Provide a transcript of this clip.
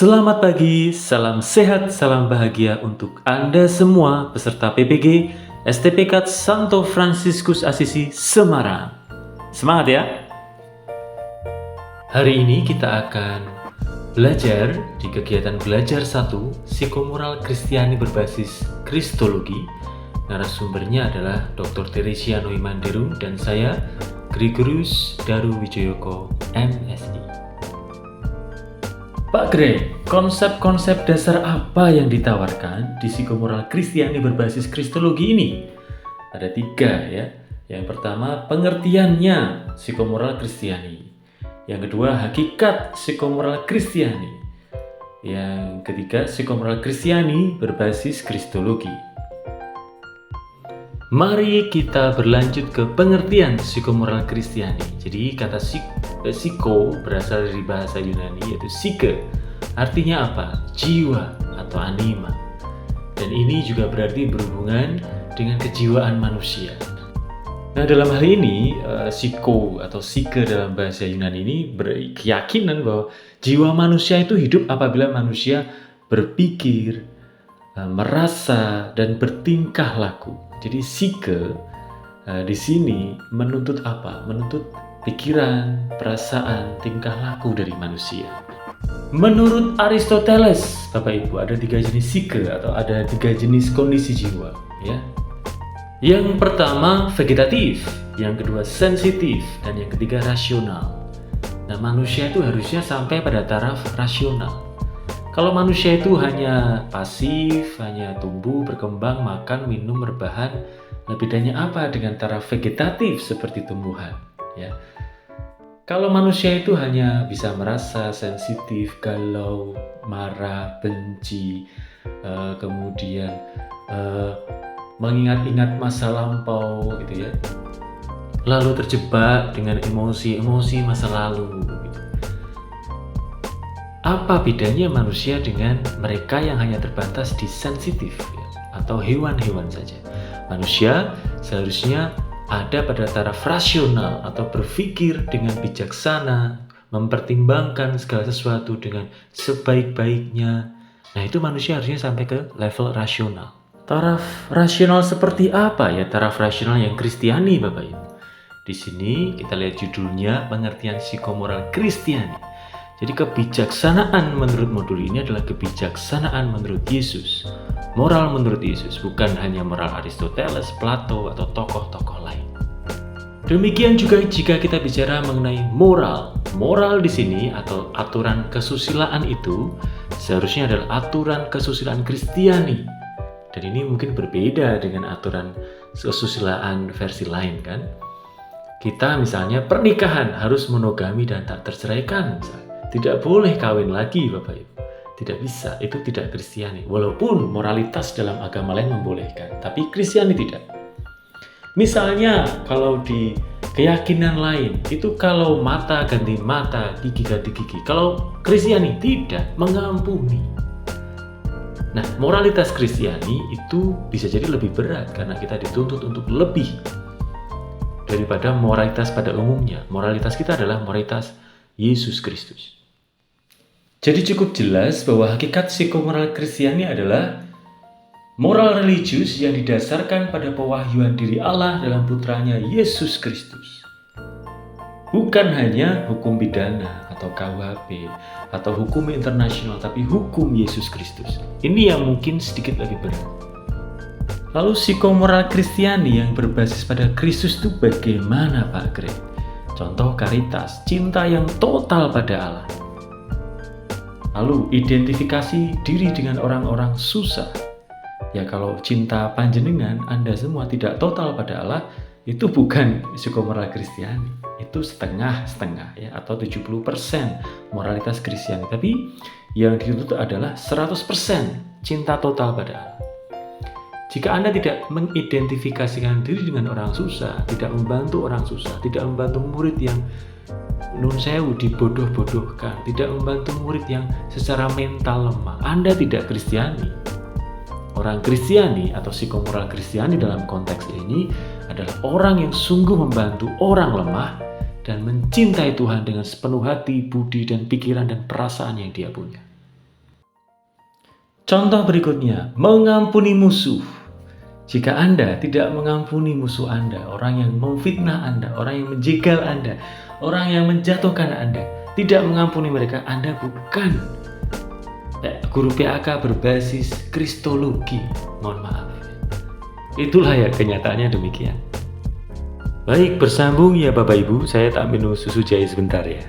Selamat pagi, salam sehat, salam bahagia untuk Anda semua peserta PPG STPK Santo Fransiskus Assisi Semarang. Semangat ya! Hari ini kita akan belajar di kegiatan Belajar 1 Psikomoral Kristiani berbasis Kristologi. Narasumbernya adalah Dr. Teresia Noimanderu dan saya, Gregorius Daru Wijayoko, MSI. Pak Greg, konsep-konsep dasar apa yang ditawarkan di psikomoral Kristiani berbasis Kristologi ini? Ada 3 ya. Yang pertama, pengertiannya psikomoral Kristiani. Yang kedua, hakikat psikomoral Kristiani. Yang ketiga, psikomoral Kristiani berbasis Kristologi. Mari kita berlanjut ke pengertian psikomoral Kristiani. Jadi kata psiko berasal dari bahasa Yunani yaitu psyche. Artinya apa? Jiwa atau anima. Dan ini juga berarti berhubungan dengan kejiwaan manusia. Nah, dalam hal ini psiko atau psyche dalam bahasa Yunani ini berkeyakinan bahwa jiwa manusia itu hidup apabila manusia berpikir, merasa dan bertingkah laku. Jadi psyche di sini menuntut apa? Menuntut pikiran, perasaan, tingkah laku dari manusia. Menurut Aristoteles, Bapak Ibu, ada 3 jenis psyche atau ada 3 jenis kondisi jiwa, ya. Yang pertama vegetatif, yang kedua sensitif, dan yang ketiga rasional. Nah, manusia itu harusnya sampai pada taraf rasional. Kalau manusia itu hanya pasif, hanya tumbuh, berkembang, makan, minum, rebahan, nah bedanya apa dengan taraf vegetatif seperti tumbuhan? Ya. Kalau manusia itu hanya bisa merasa sensitif, galau, marah, benci, kemudian mengingat-ingat masa lampau, gitu ya. Lalu terjebak dengan emosi-emosi masa lalu. Gitu. Apa bedanya manusia dengan mereka yang hanya terbatas di sensitif ya, atau hewan-hewan saja? Manusia seharusnya ada pada taraf rasional atau berpikir dengan bijaksana, mempertimbangkan segala sesuatu dengan sebaik-baiknya. Nah, itu manusia harusnya sampai ke level rasional. Taraf rasional seperti apa ya? Taraf rasional yang Kristiani, Bapak Ibu. Di sini kita lihat judulnya, pengertian psikomoral Kristiani. Jadi kebijaksanaan menurut modul ini adalah kebijaksanaan menurut Yesus. Moral menurut Yesus, bukan hanya moral Aristoteles, Plato, atau tokoh-tokoh lain. Demikian juga jika kita bicara mengenai moral. Moral di sini atau aturan kesusilaan itu seharusnya adalah aturan kesusilaan Kristiani. Dan ini mungkin berbeda dengan aturan kesusilaan versi lain kan. Kita misalnya pernikahan harus monogami dan tak terceraikan misalnya. Tidak boleh kawin lagi Bapak Ibu. Tidak bisa, itu tidak Kristiani. Walaupun moralitas dalam agama lain membolehkan, tapi Kristiani tidak. Misalnya kalau di keyakinan lain, itu kalau mata ganti mata, gigi ganti gigi. Kalau Kristiani tidak, mengampuni. Nah, moralitas Kristiani itu bisa jadi lebih berat karena kita dituntut untuk lebih daripada moralitas pada umumnya. Moralitas kita adalah moralitas Yesus Kristus. Jadi cukup jelas bahwa hakikat psikomoral Kristiani adalah moral religius yang didasarkan pada pewahyuan diri Allah dalam putranya Yesus Kristus. Bukan hanya hukum pidana atau KUHP atau hukum internasional, tapi hukum Yesus Kristus. Ini yang mungkin sedikit lebih berat. Lalu psikomoral Kristiani yang berbasis pada Kristus itu bagaimana Pak Greg? Contoh karitas, cinta yang total pada Allah. Lalu identifikasi diri dengan orang-orang susah. Ya kalau cinta panjenengan Anda semua tidak total pada Allah, itu bukan psikomoral Kristiani. Itu setengah-setengah ya, atau 70% moralitas Kristiani. Tapi yang dituntut adalah 100% cinta total pada Allah. Jika Anda tidak mengidentifikasikan diri dengan orang susah, tidak membantu orang susah, tidak membantu murid yang nun sewu dibodoh-bodohkan, tidak membantu murid yang secara mental lemah, Anda tidak Kristiani. Orang Kristiani atau psikomoral Kristiani dalam konteks ini adalah orang yang sungguh membantu orang lemah dan mencintai Tuhan dengan sepenuh hati, budi, dan pikiran dan perasaan yang dia punya. Contoh berikutnya, mengampuni musuh. Jika Anda tidak mengampuni musuh Anda, orang yang memfitnah Anda, orang yang menjegal Anda, orang yang menjatuhkan Anda, tidak mengampuni mereka, Anda bukan guru PAK berbasis kristologi. Mohon maaf. Itulah ya kenyataannya demikian. Baik, bersambung ya Bapak Ibu, saya tak minum susu jahe sebentar ya.